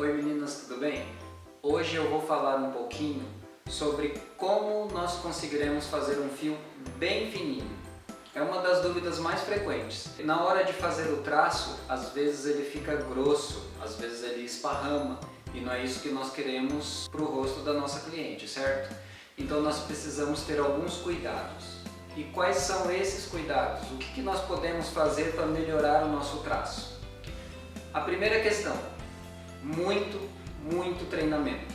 Oi meninas, tudo bem? Hoje eu vou falar um pouquinho sobre como nós conseguiremos fazer um fio bem fininho. É uma das dúvidas mais frequentes. Na hora de fazer o traço, às vezes ele fica grosso, às vezes ele esparrama e não é isso que nós queremos para o rosto da nossa cliente, certo? Então nós precisamos ter alguns cuidados. E quais são esses cuidados? O que nós podemos fazer para melhorar o nosso traço? A primeira questão, muito treinamento.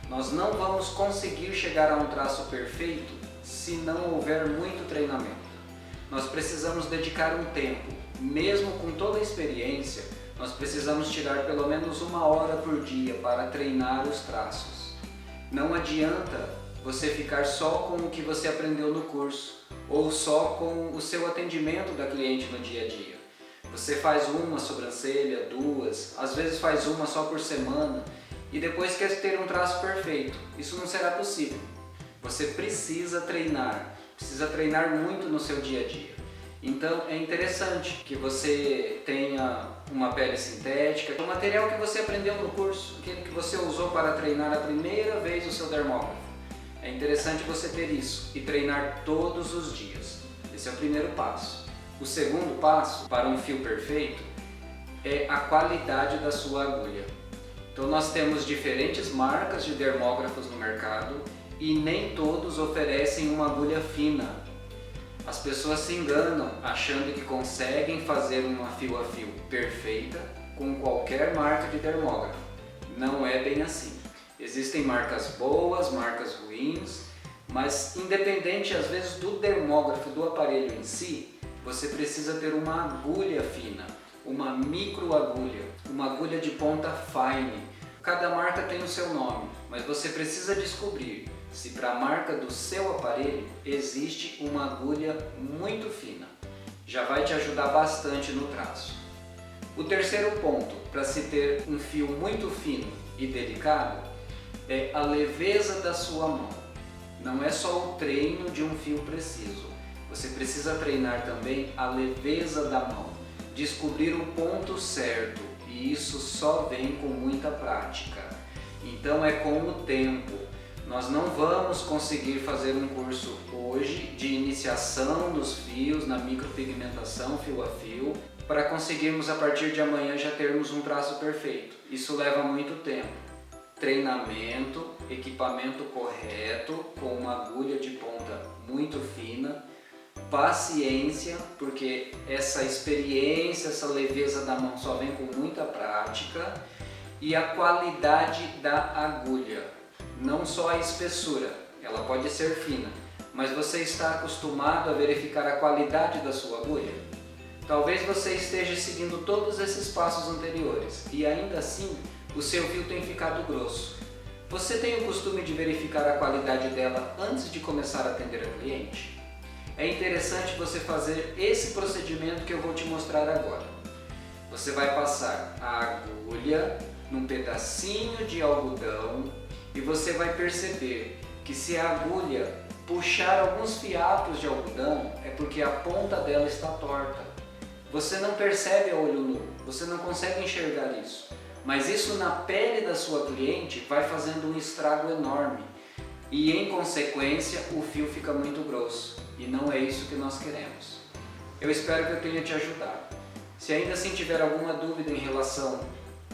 Nós não vamos conseguir chegar a um traço perfeito se não houver muito treinamento. Nós precisamos dedicar um tempo, mesmo com toda a experiência, nós precisamos tirar pelo menos 1 hora por dia para treinar os traços. Não adianta você ficar só com o que você aprendeu no curso ou só com o seu atendimento da cliente no dia a dia. Você faz uma sobrancelha, 2, às vezes faz uma só por semana e depois quer ter um traço perfeito. Isso não será possível. Você precisa treinar muito no seu dia a dia. Então é interessante que você tenha uma pele sintética, o material que você aprendeu no curso, aquele que você usou para treinar a primeira vez o seu dermógrafo. É interessante você ter isso e treinar todos os dias. Esse é o primeiro passo. O segundo passo para um fio perfeito é a qualidade da sua agulha. Então nós temos diferentes marcas de dermógrafos no mercado e nem todos oferecem uma agulha fina. As pessoas se enganam achando que conseguem fazer uma fio a fio perfeita com qualquer marca de dermógrafo. Não é bem assim. Existem marcas boas, marcas ruins, mas independente às vezes do dermógrafo, do aparelho em si, você precisa ter uma agulha fina, uma micro agulha, uma agulha de ponta fine. Cada marca tem o seu nome, mas você precisa descobrir se para a marca do seu aparelho existe uma agulha muito fina. Já vai te ajudar bastante no traço. O terceiro ponto para se ter um fio muito fino e delicado é a leveza da sua mão. Não é só o treino de um fio preciso. Você precisa treinar também a leveza da mão, descobrir o ponto certo, e isso só vem com muita prática. Então é com o tempo. Nós não vamos conseguir fazer um curso hoje de iniciação dos fios na micropigmentação fio a fio para conseguirmos a partir de amanhã já termos um traço perfeito. Isso leva muito tempo. Treinamento, equipamento correto, com uma agulha de ponta muito fina, paciência, porque essa experiência, essa leveza da mão só vem com muita prática, e a qualidade da agulha, não só a espessura, ela pode ser fina, mas você está acostumado a verificar a qualidade da sua agulha? Talvez você esteja seguindo todos esses passos anteriores e ainda assim o seu fio tem ficado grosso. Você tem o costume de verificar a qualidade dela antes de começar a atender a cliente? É interessante você fazer esse procedimento que eu vou te mostrar agora. Você vai passar a agulha num pedacinho de algodão e você vai perceber que se a agulha puxar alguns fiapos de algodão é porque a ponta dela está torta. Você não percebe a olho nu, você não consegue enxergar isso. Mas isso na pele da sua cliente vai fazendo um estrago enorme e em consequência o fio fica muito grosso e não é isso que nós queremos. Eu espero que eu tenha te ajudado. Se ainda assim tiver alguma dúvida em relação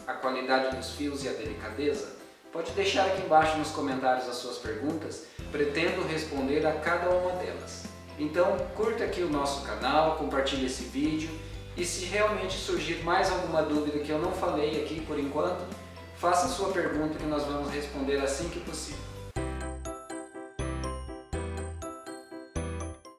à qualidade dos fios e à delicadeza, pode deixar aqui embaixo nos comentários as suas perguntas, pretendo responder a cada uma delas. Então curta aqui o nosso canal, compartilhe esse vídeo. E se realmente surgir mais alguma dúvida que eu não falei aqui por enquanto, faça sua pergunta que nós vamos responder assim que possível.